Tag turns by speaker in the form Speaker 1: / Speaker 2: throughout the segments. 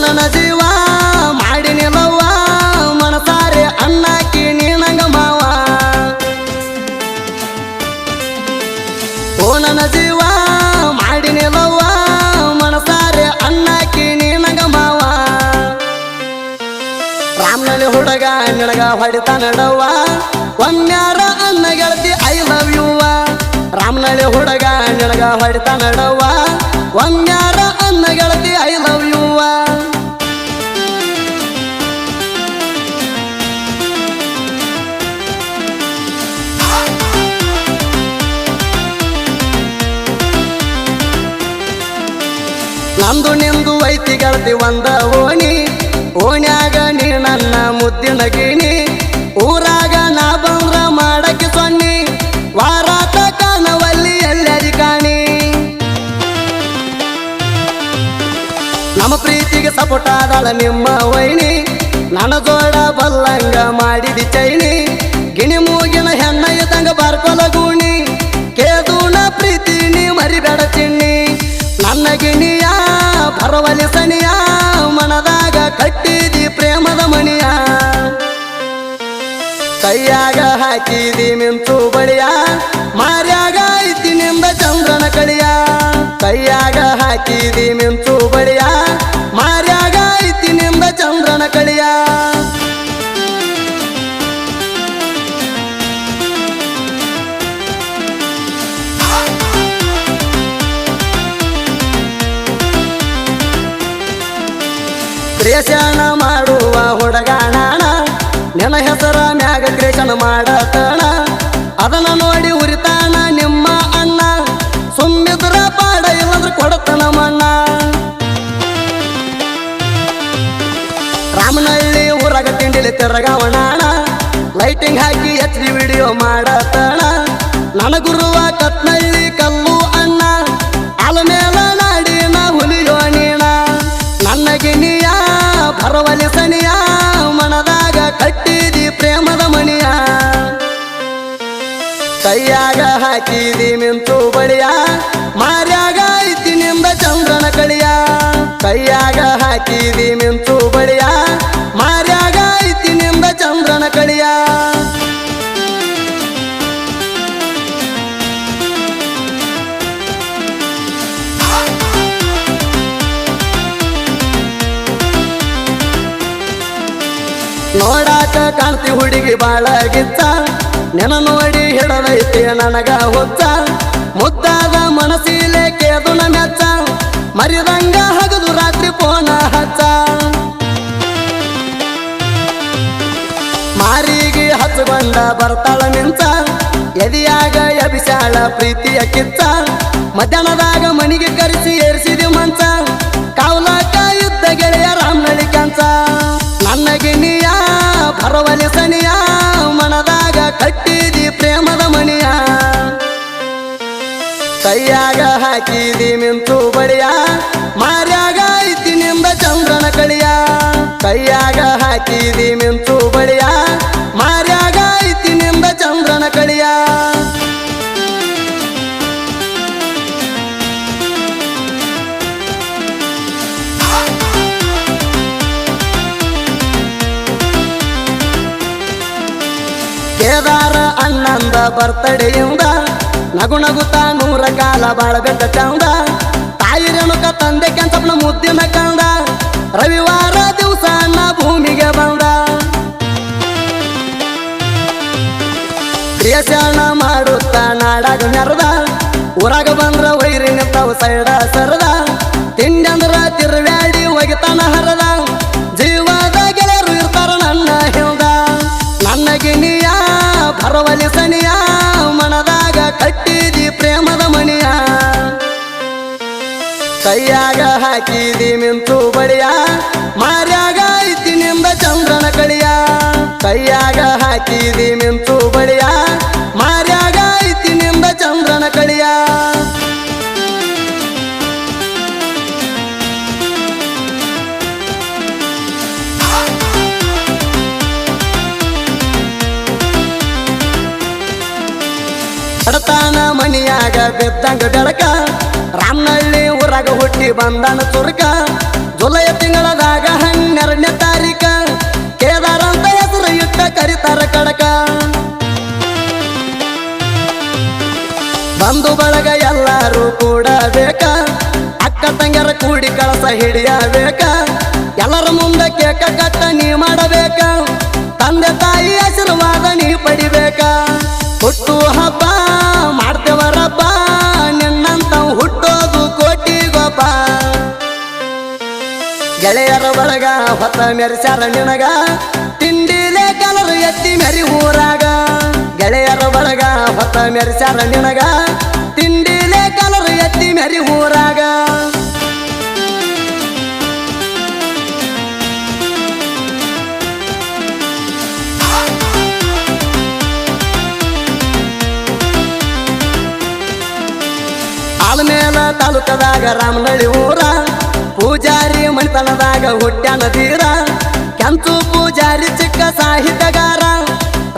Speaker 1: ನನ್ನ ಜೀವ ಮಾಡಿನಿಲ್ಲವ್ವ ಮನಸಾರೆ ಅಣ್ಣಾಕಿ ನೀನಂಗ ಮಾವ ಓ ನನ್ನ ಜೀವ ಮಾಡಿನಿಲ್ಲವ್ವ ಮನಸಾರೆ ಅಣ್ಣಾಕಿ ನೀನಂಗ ಮಾವ ರಾಮನಲ್ಲಿ ಹುಡುಗ ನಿನಗ ಹೊಡಿತ ನಡವ್ವ ಒಮ್ಮ್ಯಾರ ಅನ್ನ ಗೆಳತಿ ಐ ಲವ್ ಯುವ ರಾಮನಳ್ಳಿ ಹುಡುಗ ನಿನಗ ಹೊಡಿತ ನಡವ್ವ ಒಮ್ಮ್ಯಾರ ಅನ್ನ ಗೆಳತಿ ಐ ಲವ್ ಯುವ ನಂದು ನಿಂದು ಐತಿ ಗೆಳತಿ ಒಂದ ಓಣಿ ಓಣ್ಯಾಗ ನೀ ನನ್ನ ಮುದ್ದಿನ ಗಿಣಿ ಊರಾಗ ನಾ ಬಂದ್ರ ಮಾಡಕ್ಕೆ ಸೊನ್ನಿ ವಾರಾತ ಕಾಣವಲ್ಲಿ ಎಲ್ಲರಿ ಕಾಣಿ ನಮ್ಮ ಪ್ರೀತಿಗೆ ಸಪೋರ್ಟ್ ಆದಾಳ ನಿಮ್ಮ ವೈನಿ ನನ್ನ ಜೋಡ ಬಲ್ಲಂಗ ಮಾಡಿದಿ ಚೈನಿ ಗಿಣಿ ಮೂಗಿನ ಹೆಣ್ಣ ಇದ್ದಂಗ ಬಾರ್ಕೊಲ ಗೂಣಿ ಕೇದೂನ ಪ್ರೀತಿ ನೀ ಮರಿಬೇಡ ಚಿನ್ನಿ ನನ್ನ ಗಿಣಿಯ ಭರವಲಿ ಸನಿಯ ಮನದಾಗ ಕಟ್ಟಿದಿ ಪ್ರೇಮದ ಮಣಿಯ ಕೈಯಾಗ ಹಾಕಿದಿ ಮಿಂಚು ಬಳಿಯ ಮಾರ್ಯಾಗ ಐತಿ ನಿಂದ ಚಂದ್ರನ ಕಳಿಯ ಕೈಯಾಗ ಹಾಕಿದಿ ಮಿಂಚು ಬಳಿಯ ಮಾರ್ಯಾಗ ಐತಿ ನಿಂದ ಚಂದ್ರನ ಕಳಿಯ ಕ್ರೇಷಣ ಮಾಡುವ ಹುಡುಗಾಣ ನಿನ್ನ ಹೆಸರ ಮ್ಯಾಗ ಕ್ರೇಷಣ ಮಾಡತಣ ಅದನ್ನ ನೋಡಿ ಉರಿತಾನ ನಿಮ್ಮ ಅಣ್ಣ ಸುಮ್ಮಿದ್ರ ಪಾಡ ಇಲ್ಲಂದ್ರ ಕೊಡತನ ಮಣ್ಣ ರಾಮನಳ್ಳಿ ಊರಾಗ ತಿಂಡಿಲಿ ತಿರಗಾವಣಾಣ ಲೈಟಿಂಗ್ ಹಾಕಿ HD ವಿಡಿಯೋ ಮಾಡತಣ ನನ್ನ ಗುರುವ ಕತ್ನಳ್ಳಿ ಕಲ್ಲು ಅಣ್ಣ ಅಲಮೇಲ ನಾಡಿನ ಹುಲಿಯೋ ನೀಣ ನನ್ನ ಗಿಣಿಯ ಭರವಲಿ ಸನಿಯ ಮನದಾಗ ಕಟ್ಟಿದಿ ಪ್ರೇಮದ ಮಣಿಯ ಕೈಯಾಗ ಹಾಕಿದಿ ಮಿಂಚು ಬಳಿಯ ಮಾರ್ಯಾಗ ಐತಿ ನಿಂದ ಚಂದ್ರನ ಕಳಿಯ ಕೈಯಾಗ ಹಾಕಿದಿ ಮಿಂಚು ಬಳಿಯ ಮಾರ್ಯಾಗ ಐತಿ ನಿಂದ ಚಂದ್ರನ ಕಳಿಯ ನೋಡಾಕ ಕಾಣ್ತಿ ಹುಡುಗಿ ಬಾಳ ಗಿಚ್ಚ ನೆನ ನೋಡಿ ಹಿಡದೈತಿ ನನಗ ಹುಚ್ಚ ಮುದ್ದಾದ ಮನಸ್ಸಿಲೆ ಕೇದುನ ಮೆಚ್ಚ ಮರಿದಂಗ ಹಗದು ರಾತ್ರಿ ಪೋನ ಹಚ್ಚ ಮಾರಿಗೆ ಹಚ್ಚಗೊಂಡ ಬರ್ತಾಳ ಮಿಂಚ ಎದಿಯಾಗ ಎಬಿಸಾಳ ಪ್ರೀತಿಯ ಕಿಚ್ಚ ಮಧ್ಯಾಹ್ನದಾಗ ಮನಿಗೆ ಕರೆಸಿ ಏರಿಸಿದಿ ಮಂಚ ಕಾವಲಾಕ ಇದ್ದ ಗೆಳೆಯ ರಾಮನಳ್ಳಿ ಕಂಚ ನನ್ನ ಗಿಣಿಯ ಭರವಲಿ ಸನಿಯ ಮನದಾಗ ಕಟ್ಟಿದಿ ಪ್ರೇಮದ ಮಣಿಯ ಕೈಯಾಗ ಹಾಕಿದಿ ಮಿಂಚು ಬಳಿಯ ಮಾರ್ಯಾಗ ಐತಿ ನಿಂದ ಚಂದ್ರನ ಕಳಿಯ ಕೈಯಾಗ ಹಾಕಿದಿ ಮಿಂಚು ಬಳಿಯ ಮಾರ್ಯಾಗ ಐತಿ ನಿಂದ ಚಂದ್ರನ ಕಳಿಯ ಕೇದಾರ ಅಣ್ಣಂದ ಬರ್ತಡೆಯಿಂದ ನಗು ನಗುತ್ತಾ 100 ಕಾಲ ಬಾಳಬೇಕ ಚಂದ ತಾಯಿ ರೇಣುಕ ತಂದೆ ಕೆಂಚಪ್ಪನ ಮುದ್ದಿನ ಕಂದ ರವಿವಾರ ದಿವಸ ಅಣ್ಣ ಭೂಮಿಗೆ ಬಂದ ಕ್ರಿಯಶಾಣ ಮಾಡುತ್ತಾ ನಾಡಾಗ ಮೆರದ ಊರಾಗ ಬಂದ್ರ ವೈರಿ ನಿಂತಾವ ಸೈಡ ಸರದ ತಿಂಡಿ ಅಂದ್ರ ತಿರ್ವ್ಯಾಡಿ ಒಗಿತಾನ ಹರದ ಜೀವದ ಗೆಳೆಯರು ಇರ್ತಾರ ನನ್ನ ಹಿಂದ ನನ್ನ ಗಿಣಿಯ ಭರವಲಿ ಸನಿಯ ಮನದಾಗ ಕಟ್ಟಿದಿ ಪ್ರೇಮದ ಮಣಿಯ ಕೈಯಾಗ ಹಾಕಿದಿ ಮಿಂಚು ಬಳಿಯ ಮಾರ್ಯಾಗ ಐತಿ ನಿಂದ ಚಂದ್ರನ ಕಳಿಯ ಕೈಯಾಗ ಹಾಕಿದಿ ಮಿಂಚು ಬಳಿಯ ಮಾರ್ಯಾಗ ಐತಿ ನಿಂದ ಚಂದ್ರನ ಕಳಿಯ ಬಡತಾನ ಮನಿಯಾಗ ಬಿದ್ದಂಗ ಬೆಳಕ ರಾಮನಳ್ಳಿ ಊರಾಗ ಹುಟ್ಟಿ ಬಂದನ ತುರ್ಕ ಜುಲೈ ತಿಂಗಳದಾಗ 12ನೇ ತಾರೀಕ ಕೇದಾರ ಅಂತ ಹೆಸರು ಇಟ್ಟ ಕರಿತಾರ ಕಡಕ. ಬಂಧು ಬಳಗ ಎಲ್ಲರೂ ಕೂಡಬೇಕ, ಅಕ್ಕ ತಂಗರ ಕೂಡಿ ಕಳಸ ಹಿಡಿಯಬೇಕ, ಎಲ್ಲರ ಮುಂದೆ ಕೇಕ ಕಟ್ಟ ನೀ ಮಾಡಬೇಕ, ತಂದೆ ತಾಯಿ ಆಶೀರ್ವಾದ ನೀ ಪಡಿಬೇಕ. ಹುಟ್ಟು ಹಬ್ಬ ಮಾಡ್ತೇವರಬ್ಬ, ನಿನ್ನಂತ ಹುಟ್ಟೋದು ಕೋಟಿಗೊಬ್ಬ. ಗೆಳೆಯರ ಬಳಗ ಹೊತ್ತ ಮೆರೆಸ್ಯಾರ ನಿನಗ, ತಿಂಡಿಲೆ ಕಲರು ಎತ್ತಿ ಮೆರಿ ಊರಾಗ. ಗೆಳೆಯರ ಬಳಗ ಹೊತ್ತ ಮೆರೆಸ್ಯಾರ ನಿನಗ, ತಿಂಡಿಲೆ ಕಲರು ಎತ್ತಿ ಮೆರಿ ಊರಾಗ. ಆಲ್ಮೇಲ ತಾಲೂಕದಾಗ ರಾಮನಳ್ಳಿ ಊರ, ಪೂಜಾರಿ ಮಣಿತನದಾಗ ಹುಟ್ಟ್ಯಾನ ತೀರ. ಕೆಂಚು ಪೂಜಾರಿ ಚಿಕ್ಕ ಸಾಹಿತ್ಯಗಾರ,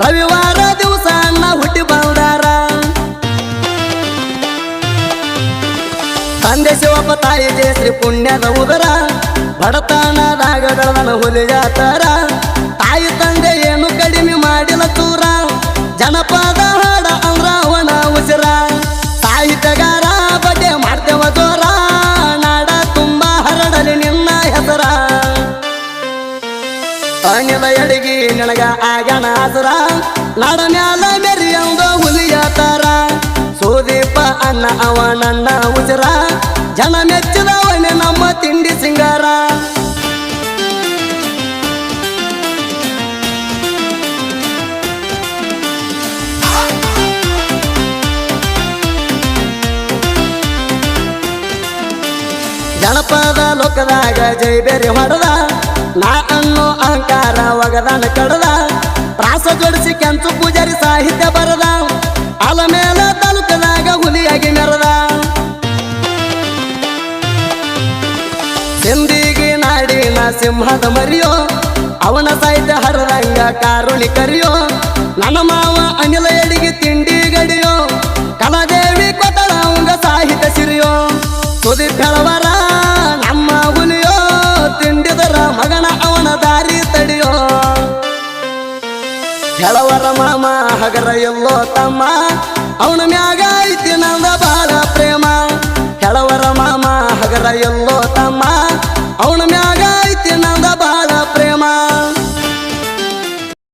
Speaker 1: ರವಿವಾರ ದಿವಸ ಅಣ್ಣ ಹುಟ್ಟಿ ಬಂದಾರ. ತಂದೆ ಶಿವಪ್ಪ ತಾಯಿ ಜಯಶ್ರೀ ಪುಣ್ಯದ ಉದರ, ಬಡತನದಾಗ ಬೆಳೆದನ ಹುಲಿಯ ತರ. ತಾಯಿ ತಂದೆ ಏನು ಕಡಿಮೆ ಮಾಡಿಲ್ಲ ಚೂರ, ಜನಪದ ಹಾಡ ಅಂದ್ರ ಅವನ ಉಸಿರ. ಸಾಹಿತ್ಯಗಾರ ಬಡ್ಡೆ ಮಾಡ್ತೇವ ಜೋರ, ನಾಡ ತುಂಬ ಹರಡಲಿ ನಿನ್ನ ಹೆಸರ. ಅನಿಲ ಎಡಗಿ ನಿನಗ ಆಗ್ಯಾನ ಆಸರ, ನಾಡ ಮ್ಯಾಲ ಮೆರಿಯಂದ ಹುಲಿಯ ತರ. ಸುದೀಪ ಅನ್ನ ಅವ ನನ್ನ ಉಸಿರ, ಜನ ಮೆಚ್ಚಿದವನೇ ನಮ್ಮ ತಿಂಡಿ ಸಿಂಗಾರ. ಜನಪದ ಲೋಕದಾಗ ಜೈ ಬೇರೆ ಹೊಡೆದ, ನಾ ಅನ್ನೋ ಅಹಂಕಾರ ಒಗದಾನ ಕಡದ. ಪ್ರಾಸ ಜೋಡಿಸಿ ಕೆಂಚು ಪೂಜಾರಿ ಸಾಹಿತ್ಯ ಬರದ, ಆಲಮೇಲ ತಾಲೂಕದಾಗ ಹುಲಿಯಾಗಿ ಮೆರದ. ಸಿಂಧಿಗಿ ನಾಡಿನ ಸಿಂಹದ ಮರಿಯೋ, ಅವನ ಸಾಹಿತ್ಯ ಹರದಂಗ ಕಾರುಣಿ ಕರಿಯೋ. ನನ್ನ ಮಾವ ಅನಿಲ ಎಡಿಗೆ ತಿಂಡಿ ಗಡಿಯೋ, ಕಲಾದೇವಿ ಕೊಟ್ಟಳ ಅವಂಗ ಸಾಹಿತ್ಯ ಸಿರಿಯೋ. ಸುದೀಪ್ ಹೇಳವರ ನಮ್ಮ ಹುಲಿಯೋ, ತಿಂಡಿದರ ಮಗನ ಅವನ ದಾರಿ ತಡಿಯೋ. ಹೇಳವರ ಮಾಮ ಹಗರ ಎಲ್ಲೋ ತಮ್ಮ, ಅವನ ಮ್ಯಾಗ ಐತಿ ನಂದ ಬಾಳ ಪ್ರೇಮ. ಹೇಳವರ ಮಾಮ ಹಗರ ಎಲ್ಲೋ ತಮ್ಮ,